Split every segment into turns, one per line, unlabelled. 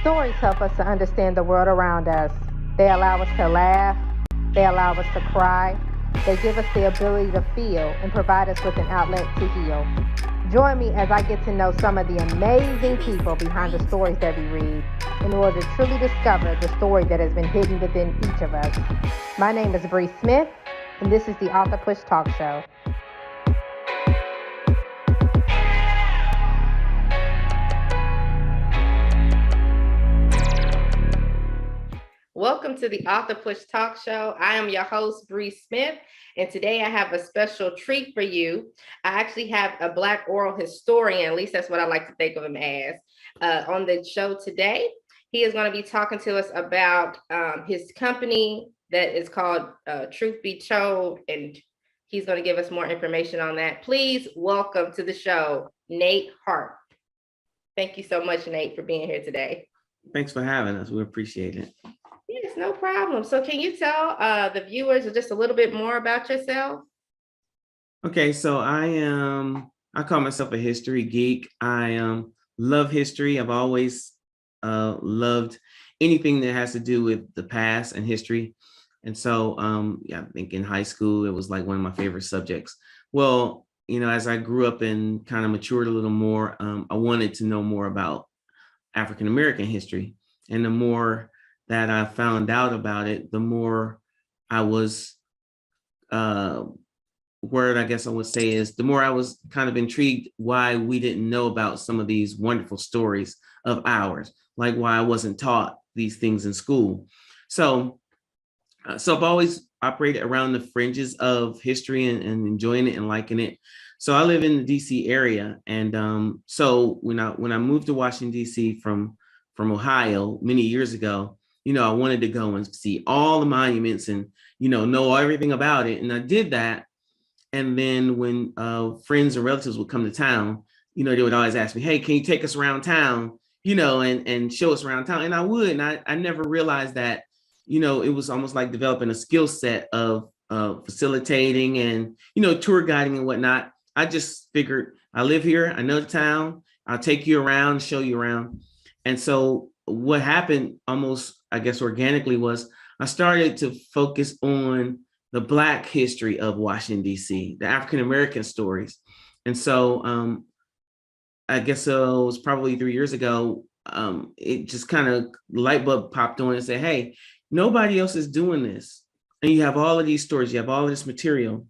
Stories help us to understand the world around us. They allow us to laugh, they allow us to cry, they give us the ability to feel and provide us with an outlet to heal. Join me as I get to know some of the amazing people behind the stories that we read in order to truly discover the story that has been hidden within each of us. My name is Bre Smith, and this is the Author Push Talk Show. Welcome to the Author Push Talk Show. I am your host, Bre Smith, and today I have a special treat for you. I actually have a Black oral historian, at least that's what I like to think of him as, on the show today. He is going to be talking to us about his company that is called Truth Be Told, and he's going to give us more information on that. Please welcome to the show, Nate Harpe. Thank you so much, Nate, for being here today.
Thanks for having us. We appreciate it.
Yes, no problem. So can you tell the viewers just a little bit more about yourself?
Okay, so I call myself a history geek. I love history. I've always loved anything that has to do with the past and history. And so, yeah, I think in high school, it was like one of my favorite subjects. Well, as I grew up and kind of matured a little more, I wanted to know more about African-American history. And the more that I found out about it, the more I was, word I guess I would say is, the more I was kind of intrigued why we didn't know about some of these wonderful stories of ours, like why I wasn't taught these things in school. So I've always operated around the fringes of history and enjoying it and liking it. So I live in the DC area. And so when I moved to Washington, DC from Ohio many years ago, I wanted to go and see all the monuments and, know everything about it. And I did that. And then when friends and relatives would come to town, they would always ask me, hey, can you take us around town, and show us around town? And I would. And I never realized that, it was almost like developing a skill set of facilitating and, tour guiding and whatnot. I just figured I live here. I know the town. I'll take you around, show you around. And so what happened almost, I guess, organically was I started to focus on the Black history of Washington, D.C., the African-American stories. And so I guess it was probably 3 years ago, it just kind of light bulb popped on and said, hey, nobody else is doing this. And you have all of these stories, you have all of this material,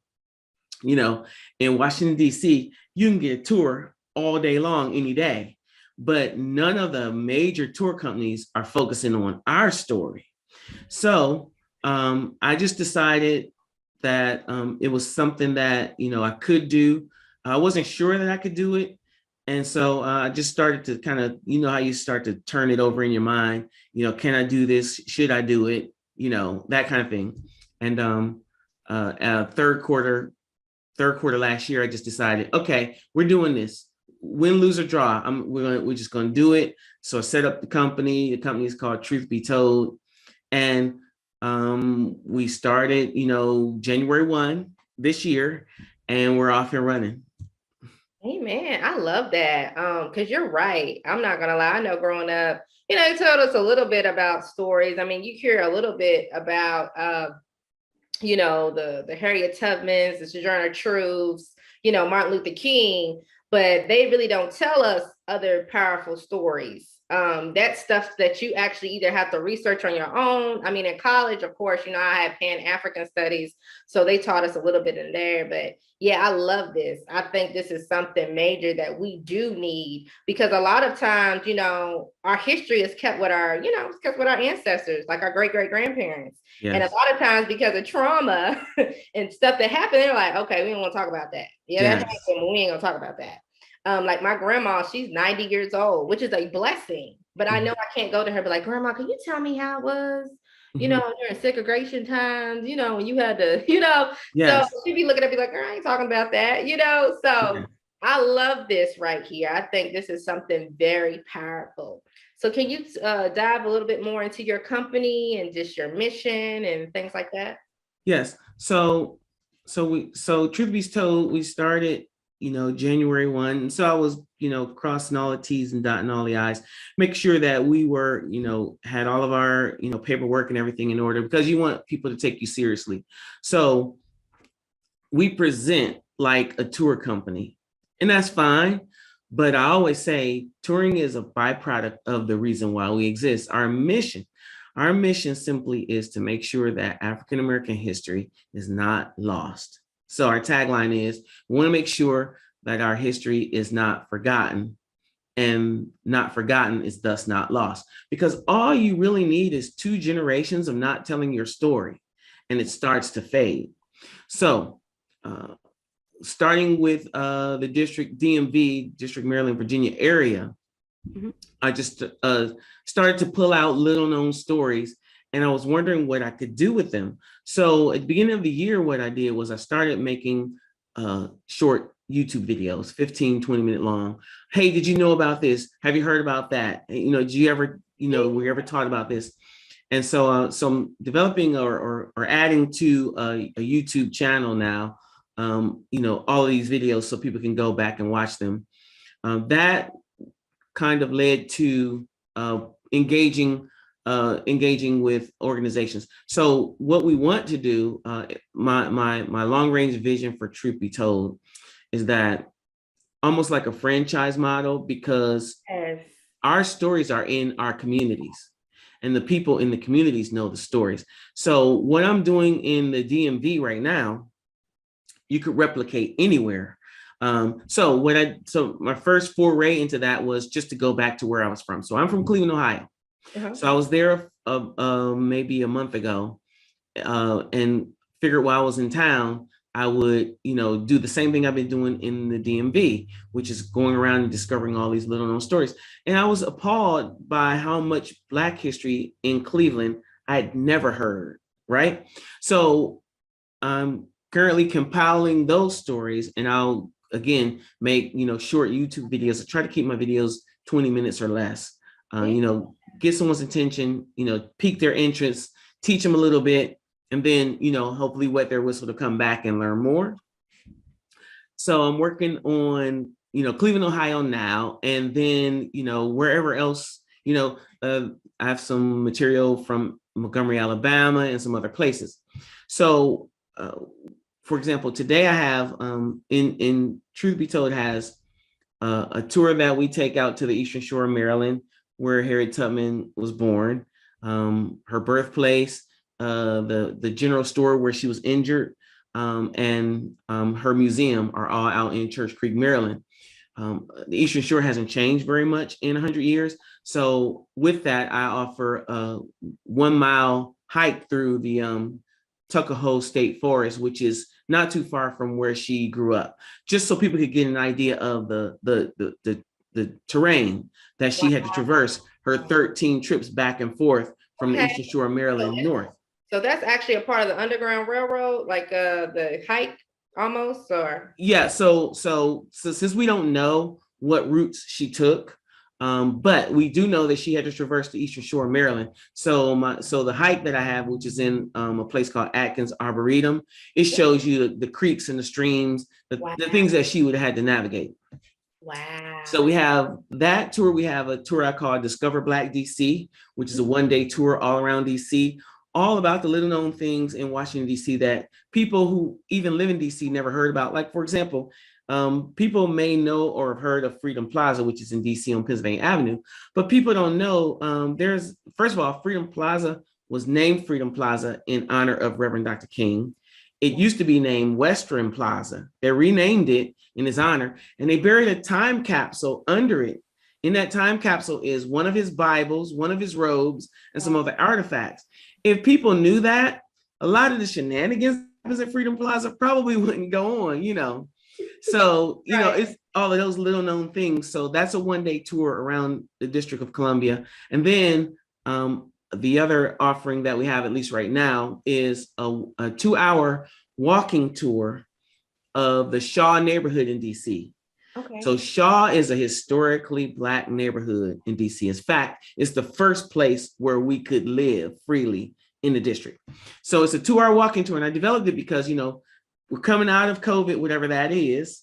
in Washington, D.C., you can get a tour all day long, any day. But none of the major tour companies are focusing on our story. So I just decided that it was something that, I could do. I wasn't sure that I could do it. And so I just started to kind of, how you start to turn it over in your mind, can I do this? Should I do it? That kind of thing. And third quarter last year, I just decided, okay, we're doing this. Win, lose, or draw. We're just going to do it. So I set up the company. The company is called Truth Be Told. And we started, January 1 this year, and we're off and running.
Amen. I love that. Because you're right. I'm not gonna lie. I know growing up, you told us a little bit about stories. I mean, you hear a little bit about the Harriet Tubmans, the Sojourner Truths, Martin Luther King, but they really don't tell us other powerful stories. That's stuff that you actually either have to research on your own. I mean, in college, of course, I had Pan-African studies, so they taught us a little bit in there. But yeah, I love this. I think this is something major that we do need, because a lot of times, our history is kept with our, it's kept with our ancestors, like our great-great-grandparents. Yes. And a lot of times because of trauma and stuff that happened, they're like, okay, we don't want to talk about that. Yeah, yes. That happened, we ain't gonna talk about that. Like my grandma, she's 90 years old, which is a blessing. But I know I can't go to her, but like, Grandma, can you tell me how it was? During segregation times, when you had to, yes. So she'd be looking at me like, I ain't talking about that, So yeah. I love this right here. I think this is something very powerful. So can you dive a little bit more into your company and just your mission and things like that?
Yes. So Truth Be Told, we started January 1. And so I was, crossing all the T's and dotting all the I's, make sure that we were, had all of our, paperwork and everything in order, because you want people to take you seriously. So we present like a tour company, and that's fine. But I always say touring is a byproduct of the reason why we exist. Our mission simply is to make sure that African American history is not lost. So our tagline is, we want to make sure that our history is not forgotten, and not forgotten is thus not lost. Because all you really need is 2 generations of not telling your story, and it starts to fade. So starting with the district DMV, District Maryland, Virginia area, I just started to pull out little known stories, and I was wondering what I could do with them. So at the beginning of the year, what I did was I started making short YouTube videos, 15, 20-minute long. Hey, did you know about this? Have you heard about that? Did you ever, were you ever taught about this? And so, I'm developing or adding to a YouTube channel now, all of these videos so people can go back and watch them. That kind of led to engaging with organizations. So what we want to do, my long range vision for Truth Be Told, is that almost like a franchise model, because our stories are in our communities, and the people in the communities know the stories. So what I'm doing in the DMV right now, you could replicate anywhere. So my first foray into that was just to go back to where I was from. So I'm from Cleveland, Ohio. So I was there maybe a month ago, and figured while I was in town, I would, do the same thing I've been doing in the DMV, which is going around and discovering all these little known stories. And I was appalled by how much Black history in Cleveland I had never heard, right? So I'm currently compiling those stories, and I'll, again, make, short YouTube videos. I try to keep my videos 20 minutes or less, get someone's attention, pique their interest, teach them a little bit, and then, hopefully wet their whistle to come back and learn more. So I'm working on, Cleveland, Ohio now, and then, wherever else, I have some material from Montgomery, Alabama, and some other places. So, for example, today I have, in Truth Be Told, has a tour that we take out to the Eastern Shore of Maryland, where Harriet Tubman was born, her birthplace, the general store where she was injured, and her museum are all out in Church Creek, Maryland. The Eastern Shore hasn't changed very much in 100 years. So with that, I offer a 1-mile hike through the Tuckahoe State Forest, which is not too far from where she grew up, just so people could get an idea of the terrain that she had to traverse her 13 trips back and forth from the Eastern Shore of Maryland north.
So that's actually a part of the Underground Railroad, like the hike almost, or? Yeah,
so since we don't know what routes she took, but we do know that she had to traverse the Eastern Shore of Maryland. So the hike that I have, which is in a place called Atkins Arboretum, it shows you the creeks and the streams, the things that she would have had to navigate.
Wow.
So we have that tour. We have a tour I call Discover Black DC, which is a 1-day tour all around DC, all about the little known things in Washington, DC that people who even live in DC never heard about. Like, for example, people may know or have heard of Freedom Plaza, which is in DC on Pennsylvania Avenue, but people don't know, first of all, Freedom Plaza was named Freedom Plaza in honor of Reverend Dr. King. It used to be named Western Plaza. They renamed it in his honor, and they buried a time capsule under it. In that time capsule is one of his Bibles, one of his robes, and some other artifacts. If people knew that, a lot of the shenanigans at Freedom Plaza probably wouldn't go on, So, it's all of those little known things. So that's a 1-day tour around the District of Columbia. And then the other offering that we have, at least right now, is a 2-hour walking tour of the Shaw neighborhood in DC. Okay. So Shaw is a historically Black neighborhood in DC. In fact, it's the first place where we could live freely in the district. So it's a 2-hour walking tour, and I developed it because, we're coming out of COVID, whatever that is,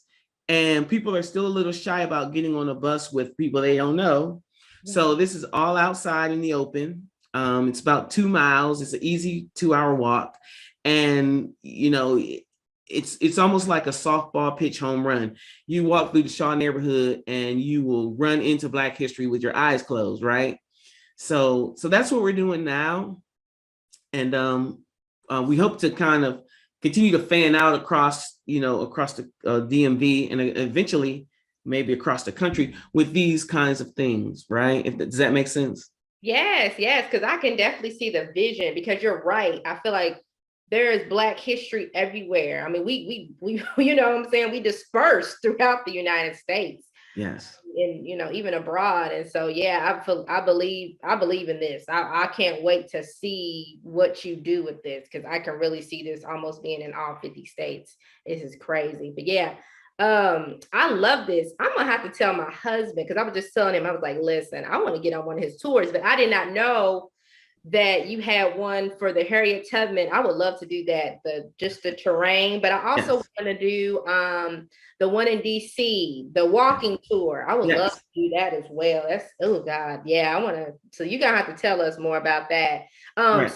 and people are still a little shy about getting on a bus with people they don't know. So this is all outside in the open. It's about 2 miles. It's an easy 2-hour walk, and it's almost like a softball pitch home run. You walk through the Shaw neighborhood, and you will run into Black history with your eyes closed, right? So that's what we're doing now, and we hope to kind of continue to fan out across the DMV, and eventually maybe across the country with these kinds of things, right? Does that make sense?
Yes, yes, because I can definitely see the vision, because you're right. I feel like there is Black history everywhere. I mean, we you know what I'm saying? We disperse throughout the United States.
Yes.
And even abroad. And so yeah, I believe in this. I can't wait to see what you do with this, because I can really see this almost being in all 50 states. This is crazy. But yeah, I love this. I'm gonna have to tell my husband, because I was just telling him, I was like, listen, I want to get on one of his tours, but I did not know that you had one for the Harriet Tubman. I would love to do that, the terrain, but I also
Yes.
want to do the one in DC, the walking tour. I would love to
Yes.
do that as well. That's, oh God, yeah, I want to. So you're gonna have to tell us more about that.
Right.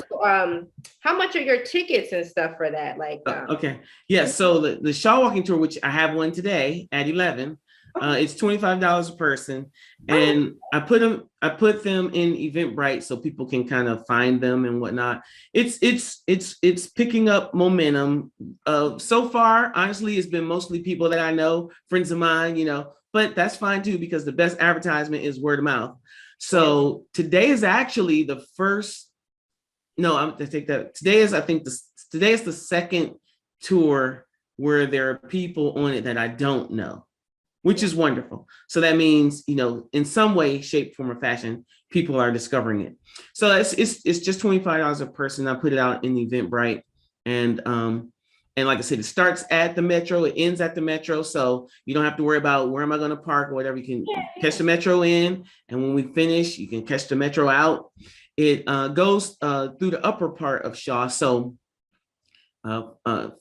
How much are your tickets and stuff for that? Like,
Okay. Yeah. So the Shaw Walking Tour, which I have one today at 11, it's $25 a person,
oh,
and I put them in Eventbrite so people can kind of find them and whatnot. It's picking up momentum. So far, honestly, it's been mostly people that I know, friends of mine, but that's fine too, because the best advertisement is word of mouth. So today is actually the first. No, I'm to take that. Today is the second tour where there are people on it that I don't know, which is wonderful. So that means, in some way, shape, form, or fashion, people are discovering it. So it's just $25 a person. I put it out in the Eventbrite, and like I said, it starts at the Metro, it ends at the Metro, so you don't have to worry about where am I going to park or whatever. You can catch the Metro in, and when we finish, you can catch the Metro out. It goes through the upper part of Shaw, so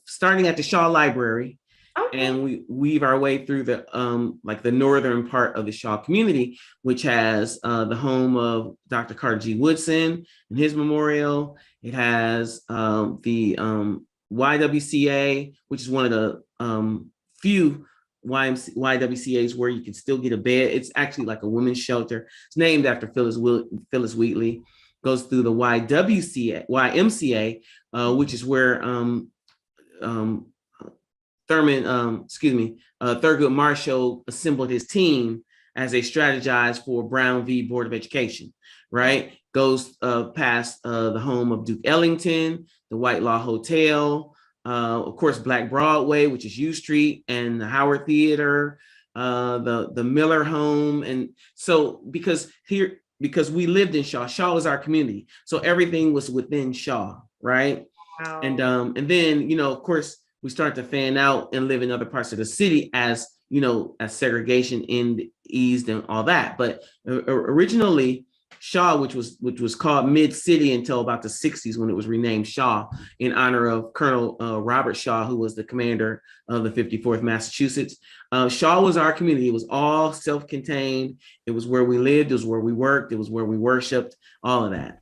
starting at the Shaw Library,
okay.
and we weave our way through the northern part of the Shaw community, which has the home of Dr. Carter G. Woodson and his memorial. It has the YWCA, which is one of the few YWCAs where you can still get a bed. It's actually like a women's shelter. It's named after Phyllis Wheatley. Goes through the YMCA, which is where Thurgood Marshall assembled his team as they strategized for Brown v. Board of Education, right? Goes past the home of Duke Ellington, the White Law Hotel, of course, Black Broadway, which is U Street, and the Howard Theater, the Miller home. And so because we lived in Shaw, Shaw was our community. So everything was within Shaw, right?
Wow.
And then, of course, we start to fan out and live in other parts of the city as segregation eased and all that. But originally, Shaw, which was called Mid-City until about the 60s, when it was renamed Shaw in honor of Colonel Robert Shaw, who was the commander of the 54th Massachusetts. Shaw was our community. It was all self-contained. It was where we lived. It was where we worked. It was where we worshiped, all of that.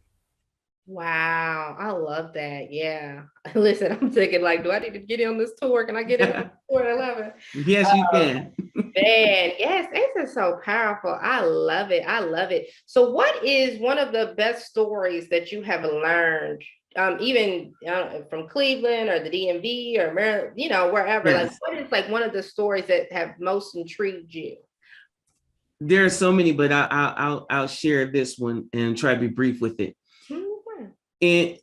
Wow, I love that. Yeah. Listen, I'm thinking like, do I need to get in on this tour? Can I get in on the tour at 11?
Yes, you can.
Man, yes, this is so powerful. I love it. I love it. So what is one of the best stories that you have learned, even from Cleveland or the DMV or Maryland, wherever? Like,
Yes.
what is like one of the stories that have most intrigued you?
There are so many, but I'll share this one and try to be brief with it.
Mhm.
It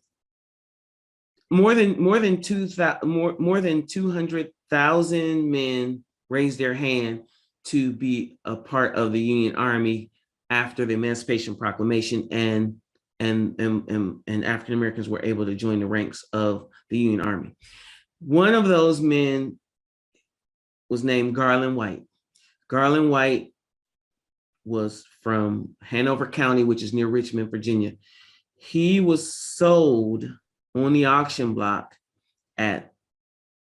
more than 200,000 men raised their hand to be a part of the Union Army after the Emancipation Proclamation, and African Americans were able to join the ranks of the Union Army. One of those men was named Garland White. Garland White was from Hanover County, which is near Richmond, Virginia. He was sold on the auction block at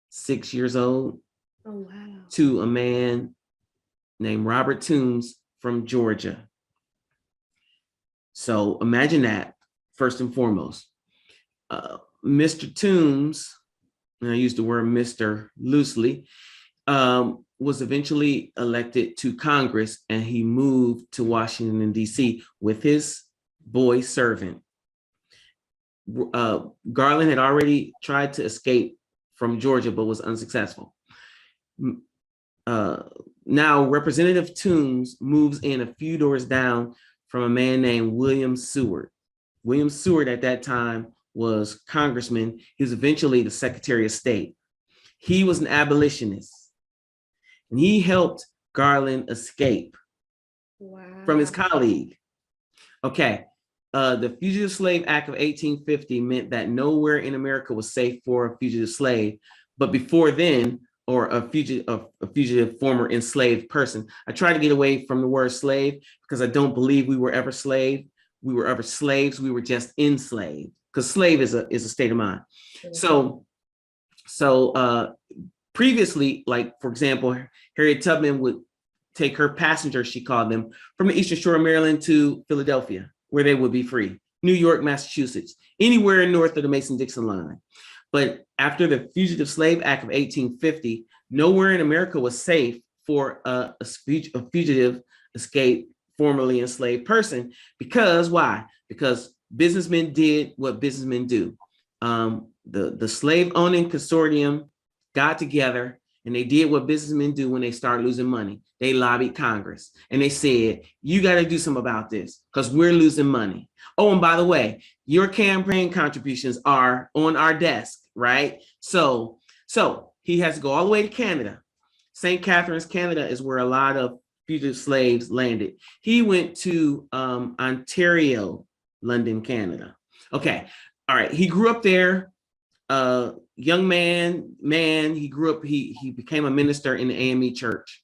6 years old.
Oh, wow.
to a man named Robert Toombs from Georgia. So imagine that, first and foremost. Mr. Toombs, and I use the word Mr. loosely, was eventually elected to Congress, and he moved to Washington, D.C. with his boy servant. Garland had already tried to escape from Georgia, but was unsuccessful. Now, Representative Toombs moves in a few doors down from a man named William Seward. William Seward at that time was congressman. He was eventually the Secretary of State. He was an abolitionist, and he helped Garland escape from his colleague. Okay, the Fugitive Slave Act of 1850 meant that nowhere in America was safe for a fugitive slave. But before then, or a fugitive former enslaved person. I try to get away from the word slave because I don't believe we were ever slave. We were ever slaves. We were just enslaved, because slave is a state of mind. So previously, like for example, Harriet Tubman would take her passengers, she called them, from the Eastern Shore of Maryland to Philadelphia, where they would be free. New York, Massachusetts, anywhere north of the Mason-Dixon line. But after the Fugitive Slave Act of 1850, nowhere in America was safe for a fugitive escape formerly enslaved person. Because why? Because businessmen did what businessmen do. The slave owning consortium got together and they did what businessmen do when they start losing money. They lobbied Congress and they said, you got to do something about this because we're losing money. Oh, and by the way, your campaign contributions are on our desk, right? So he has to go all the way to Canada. St. Catharines, Canada is where a lot of fugitive slaves landed. He went to Ontario, London, Canada. Okay, all right. He grew up there. Young man, he grew up, he became a minister in the AME church.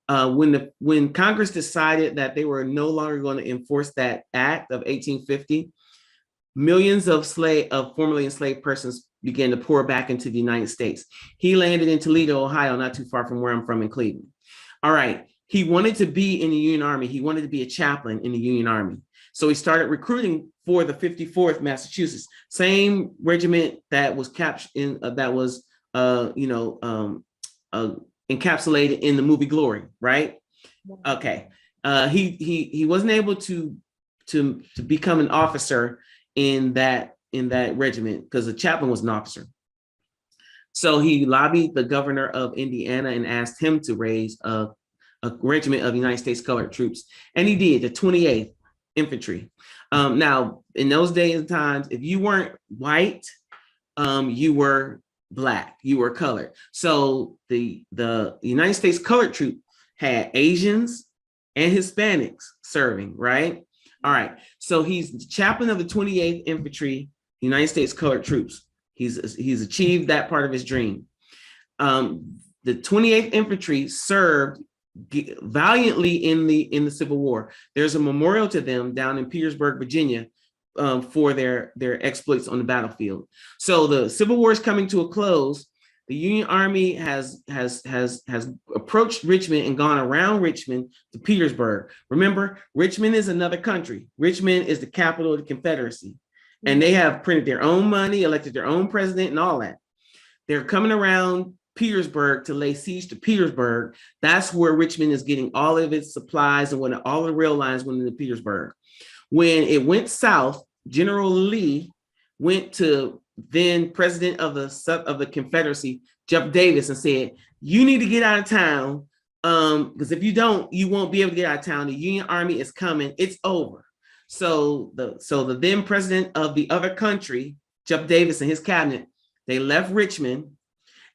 When Congress decided that they were no longer going to enforce that act of 1850, millions of formerly enslaved persons began to pour back into the United States. He landed in Toledo, Ohio, not too far from where I'm from in Cleveland. All right, he wanted to be in the Union Army. He wanted to be a chaplain in the Union Army. So he started recruiting for the 54th Massachusetts, same regiment that was captured in encapsulated in the movie Glory, right? Okay, he wasn't able to become an officer in that regiment because the chaplain was an officer. So he lobbied the governor of Indiana and asked him to raise a regiment of United States colored troops, and he did, the 28th Infantry. Now, in those days and times, if you weren't white, you were Black, you were colored. So the United States colored troop had Asians and Hispanics serving, right? All right. So he's the chaplain of the 28th Infantry, United States colored troops. He's achieved that part of his dream. The 28th Infantry served valiantly in the Civil War. There's a memorial to them down in Petersburg, Virginia, for their exploits on the battlefield. So the Civil War is coming to a close. The Union Army has approached Richmond and gone around Richmond to Petersburg. Remember, Richmond is another country. Richmond is the capital of the Confederacy, and they have printed their own money, elected their own president, and all that. They're coming around Petersburg to lay siege to Petersburg. That's where Richmond is getting all of its supplies, and when all the rail lines went into Petersburg. When it went south, General Lee went to then president of the Confederacy, Jeff Davis, and said, you need to get out of town, because if you don't, you won't be able to get out of town. The Union Army is coming. It's over. So the then president of the other country, Jeff Davis, and his cabinet, they left Richmond,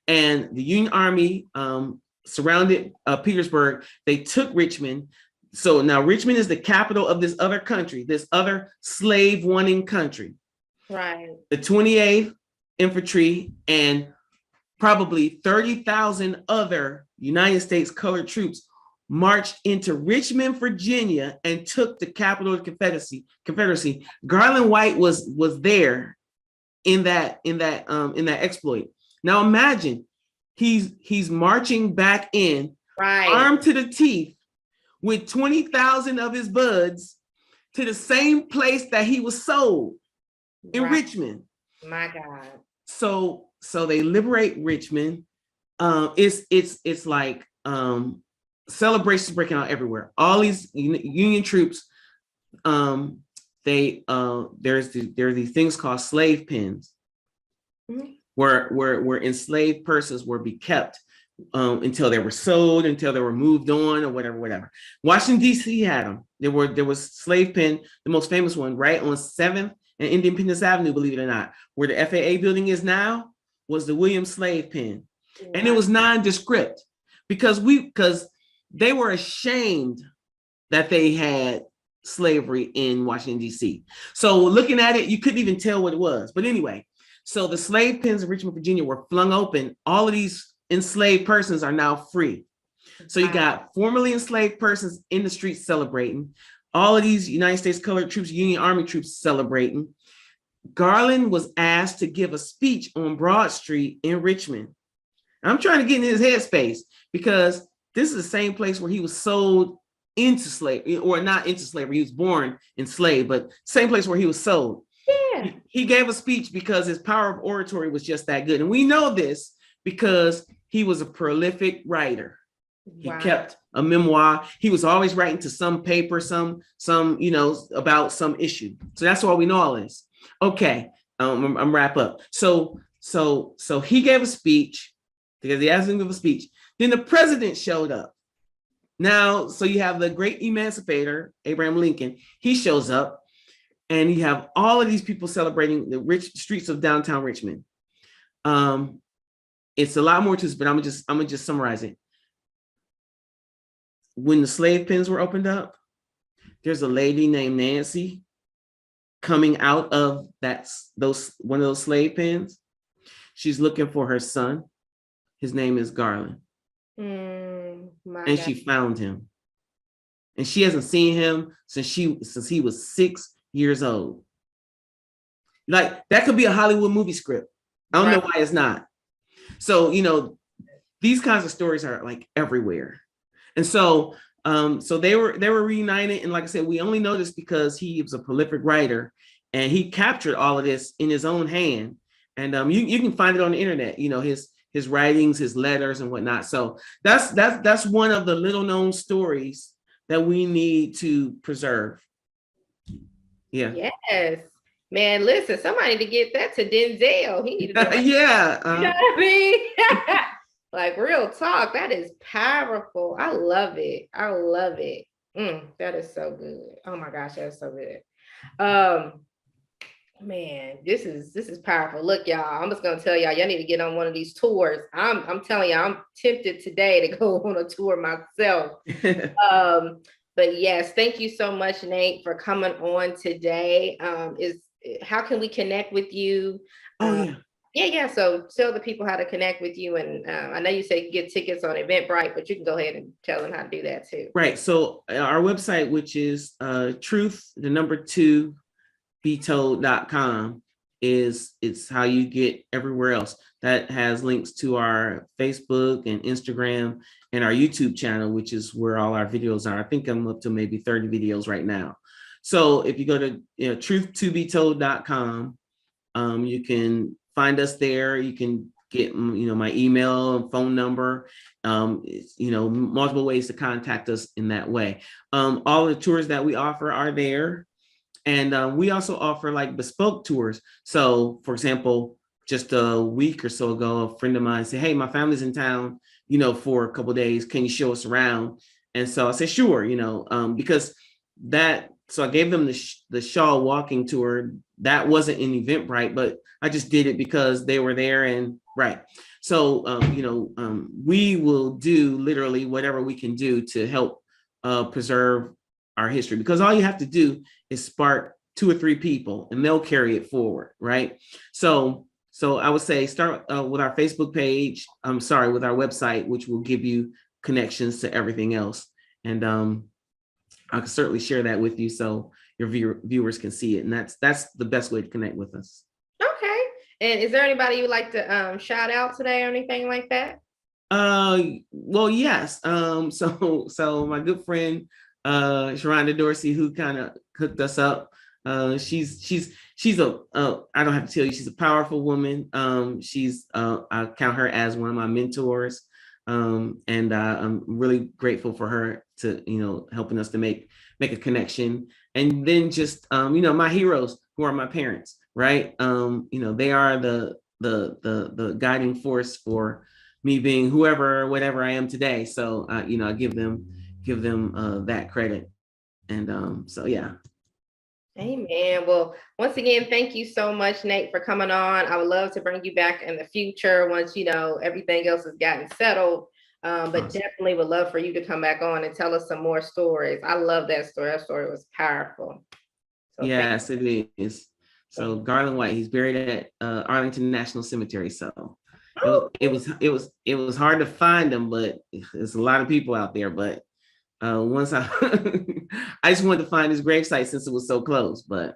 and the Union Army surrounded Petersburg. They took Richmond. So now Richmond is the capital of this other country, this other slave-wanting country.
Right.
The 28th Infantry and probably 30,000 other United States colored troops marched into Richmond, Virginia, and took the capital of the Confederacy. Garland White was there in that exploit. Now imagine He's marching back in,
Right.
armed to the teeth, with 20,000 of his buds to the same place that he was sold in Richmond.
My God.
So they liberate Richmond. It's like celebrations breaking out everywhere. All these Union troops, there are these things called slave pens, where enslaved persons were be kept until they were sold, until they were moved on, or whatever. Washington D.C. had them. There was slave pen, the most famous one, right on 7th and Independence Avenue, believe it or not, where the FAA building is now, was the William slave pen. Wow. And it was nondescript because they were ashamed that they had slavery in Washington, D.C. So looking at it, you couldn't even tell what it was. But anyway, so the slave pens in Richmond, Virginia were flung open. All of these enslaved persons are now free. So you got formerly enslaved persons in the streets celebrating. All of these United States colored troops, Union Army troops celebrating. Garland was asked to give a speech on Broad Street in Richmond. I'm trying to get in his headspace because this is the same place where he was sold into slavery, or not into slavery. He was born enslaved, but same place where he was sold. Yeah. He gave a speech because his power of oratory was just that good. And we know this because he was a prolific writer. He kept a memoir. He was always writing to some paper, some about some issue. So that's why we know all this. Okay, I'm wrap up. So he gave a speech because he asked him to give a speech. Then the president showed up. Now, so you have the great emancipator, Abraham Lincoln. He shows up, and you have all of these people celebrating the rich streets of downtown Richmond. It's a lot more to this, but I'm gonna just summarize it. When the slave pens were opened up, there's a lady named Nancy coming out of one of those slave pens. She's looking for her son. His name is Garland. And she found him. And she hasn't seen him since he was 6 years old. Like, that could be a Hollywood movie script. I don't know why it's not. So, these kinds of stories are like everywhere. And so they were reunited. And like I said, we only know this because he was a prolific writer and he captured all of this in his own hand. And you can find it on the internet, his writings, his letters and whatnot. So that's one of the little known stories that we need to preserve. Yeah.
Yes. Man, listen, somebody to get that to Denzel. He needed to
yeah.
You know what I mean? Like, real talk. That is powerful. I love it. That is so good. Oh my gosh, that's so good. Man, this is powerful. Look, y'all, I'm just gonna tell y'all need to get on one of these tours. I'm telling y'all, I'm tempted today to go on a tour myself. But yes, thank you so much, Nate, for coming on today. How can we connect with you? Yeah. So tell the people how to connect with you. And I know you say get tickets on Eventbrite, but you can go ahead and tell them how to do that too.
Right. So our website, which is truth2betold.com, it's how you get everywhere else. That has links to our Facebook and Instagram and our YouTube channel, which is where all our videos are. I think I'm up to maybe 30 videos right now. So if you go to truth2betold.com, you can find us there. You can get my email and phone number, multiple ways to contact us in that way. All the tours that we offer are there. And we also offer like bespoke tours. So for example, just a week or so ago, a friend of mine said, hey, my family's in town, for a couple of days. Can you show us around? And so I said, sure, because so I gave them the Shaw walking tour. That wasn't in Eventbrite, but I just did it because they were there and right. So, we will do literally whatever we can do to help preserve our history, because all you have to do is spark 2 or 3 people and they'll carry it forward. Right. So I would say start with our Facebook page. With our website, which will give you connections to everything else. And I can certainly share that with you so your viewers can see it. And that's the best way to connect with us.
Okay. And is there anybody you'd like to shout out today or anything like that?
Well, yes. So my good friend, Sharonda Dorsey, who kind of hooked us up. She's I don't have to tell you, she's a powerful woman. I count her as one of my mentors. And I'm really grateful for her to, helping us to make a connection. And then just, my heroes, who are my parents, right? They are the guiding force for me being whoever, whatever I am today. So, I give them that credit. And so, yeah.
Amen. Well, once again, thank you so much, Nate, for coming on. I would love to bring you back in the future once, everything else has gotten settled. But
Awesome.
definitely would love for you to come back on and tell us some more stories. I love that story. That story was powerful. So
yes, it is. So Garland White, he's buried at Arlington National Cemetery. So it was hard to find him, but there's a lot of people out there. But once I I just wanted to find his gravesite since it was so close. But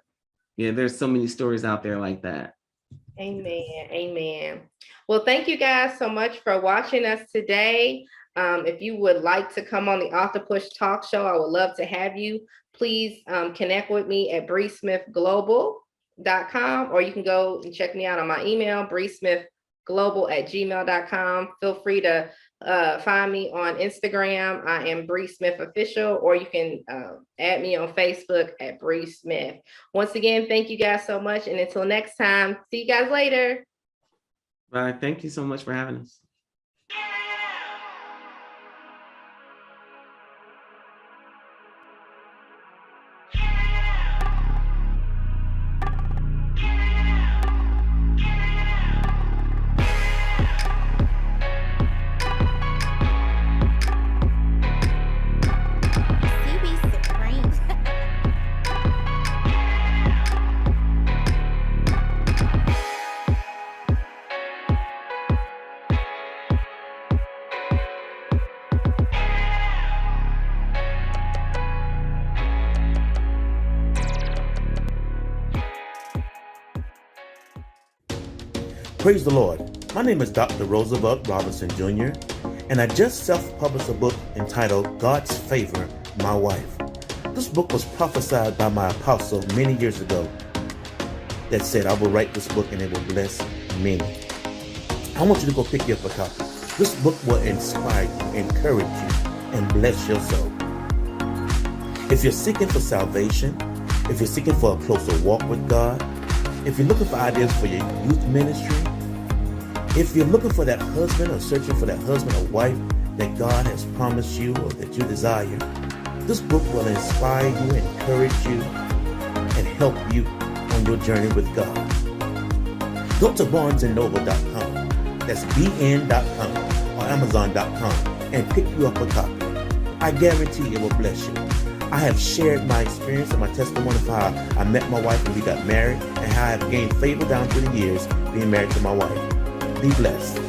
yeah, there's so many stories out there like that.
Amen. Amen. Well, thank you guys so much for watching us today. If you would like to come on the Author Push Talk Show, I would love to have you. Please connect with me at bresmithglobal.com, or you can go and check me out on my email, bresmithglobal@gmail.com. Feel free to find me on Instagram. I am Bre Smith Official, or you can add me on Facebook at Bre Smith. Once again, thank you guys so much. And until next time, see you guys later.
Bye. Thank you so much for having us.
Praise the Lord. My name is Dr. Roosevelt Robinson Jr., and I just self-published a book entitled God's Favor, My Wife. This book was prophesied by my apostle many years ago that said, I will write this book and it will bless many. I want you to go pick you up a copy. This book will inspire you, encourage you, and bless your soul. If you're seeking for salvation, if you're seeking for a closer walk with God, if you're looking for ideas for your youth ministry, if you're looking for that husband or searching for that husband or wife that God has promised you or that you desire, this book will inspire you, encourage you, and help you on your journey with God. Go to barnesandnoble.com, that's bn.com or amazon.com, and pick you up a copy. I guarantee it will bless you. I have shared my experience and my testimony of how I met my wife and we got married, and how I have gained favor down through the years being married to my wife. Be blessed.